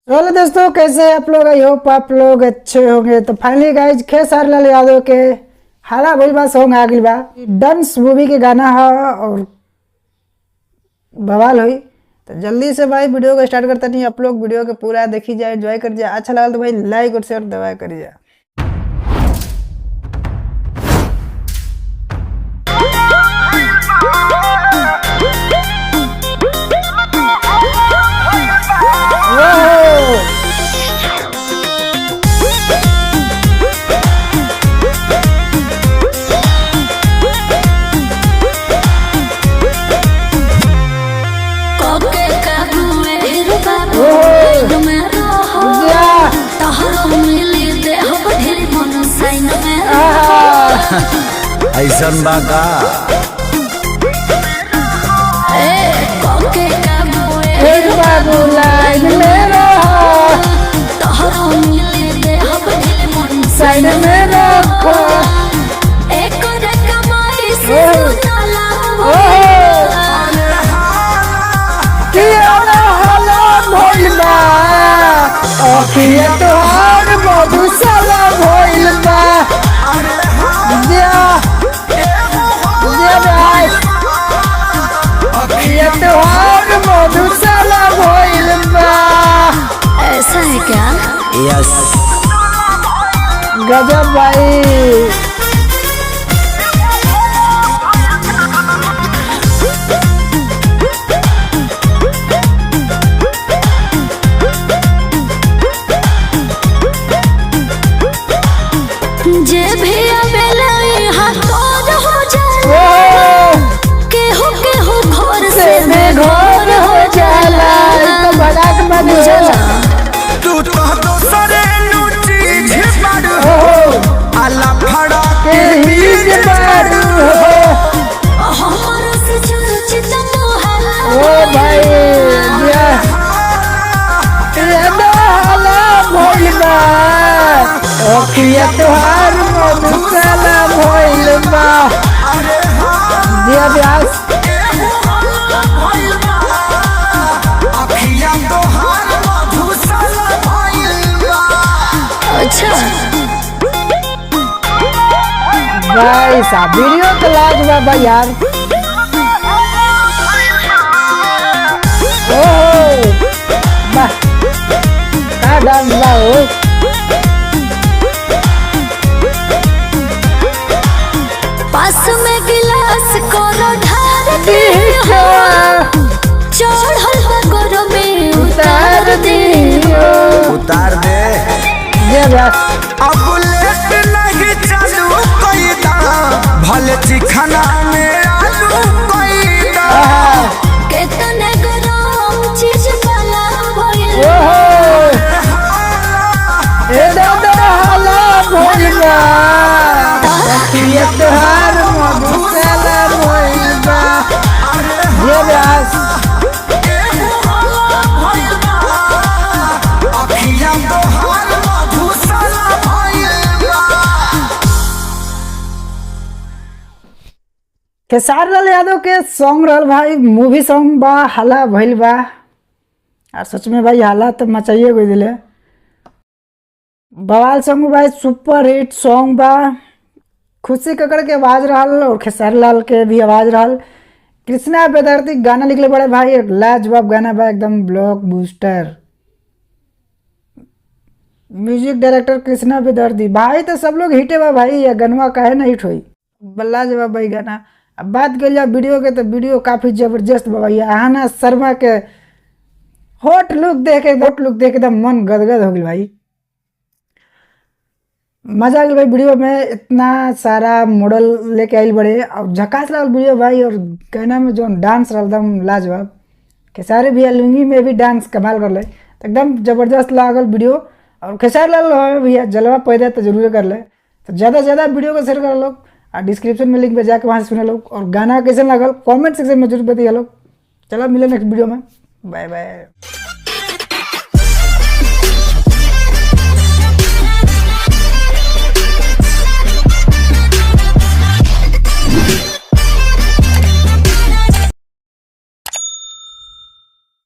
Hello दोस्तों, कैसे आप लोग? आई होप आप लोग अच्छे होंगे। तो फाइनली गाइज खेसारी लाल यादव के हाला भइल बा सॉन्ग आ गइल बा। डांस मूवी के गाना है और बवाल हुई। तो जल्दी से भाई वीडियो को स्टार्ट करता नहीं, आप लोग वीडियो के पूरा देखी जाए, एंजॉय कर जाए। अच्छा लगा तो भाई लाइक और शेयर दबा करिए। ऐसन बा का बाबू लाइन में साइड में रखो तोहार मधुशाला भइल बा। तोहार मधुशाला भइल बा। ऐसा है क्या? यस गजब भाई। जे भी आवेला यहाँ तोर हो जाला, केहू केहू घर से बेघर हो जाला। तो बड़ा के बन जाला तू तो दोसरे लूटी झिपाड़ू आला फड़ा के ही बारू हो। हमर से चर्चित मोहल्ला ओ भाई ये हाला भइल बा। तोहार मधुशाला भइल बा। दिया ब्यास अच्छा भाई साहब वीडियो तो लाजवाब भाई यार। ओ वाह का डांस बा हो। पास में गिलास कोनो ढार दे हो, चढ़ल बगर में उतार दे हो। उतार दे ये ब्यास अब लेट नहीं चालू कोई दा भले चिखना में आलू कोई दा केतने गरम चीज वाला भइल ए दादा हाला भइल बा। तोहार मधुशाला भइल बा। ये ब्यास खेसारी लाल यादव के सॉन्ग रहल भाई, मूवी सॉन्ग बा, हाला भइल बा। और सच में भाई हाला तो मचाइए कोई दिले। बवाल सॉन्ग भाई, सुपर हिट सॉन्ग बा। खुशी कक्कड़ के आवाज रहल और खेसारी लाल के भी आवाज रहल। कृष्णा बेदर्दी गाना लिखले बड़े भाई, एक लाजवाब गाना बा, एकदम block booster. Music director Krishna बेदर्दी भाई। तो सब लोग हिटे बा भाई, या गनवा काहे ना हिट होई। लाजवाब भाई गाना। अब बात कर लिया वीडियो के, तो वीडियो काफी जबरदस्त बा भाई। आहाना शर्मा के हॉट लुक देख एकदम मन गदगद हो गई भाई। मजा आ गया भाई वीडियो में। इतना सारा मॉडल लेके आइल बड़े और झकास लागल वीडियो भाई। और गाना में जो डांस रहा एकदम लाजवाब। खेसारी भैया लुंगी में भी डांस कमाल कर ले, तो एकदम जबरदस्त लागल वीडियो। और खेसारी लाल भैया जलवा पैदा तो जरूर कर ले। तो ज़्यादा से ज़्यादा वीडियो को शेयर कर लोग और डिस्क्रिप्शन में लिंक पे जाकर वहाँ से सुने लोग। और गाना कैसे लागल कमेंट सेक्शन में जरूर बताइए लोग। चलो मिले नेक्स्ट वीडियो में, बाय बाय।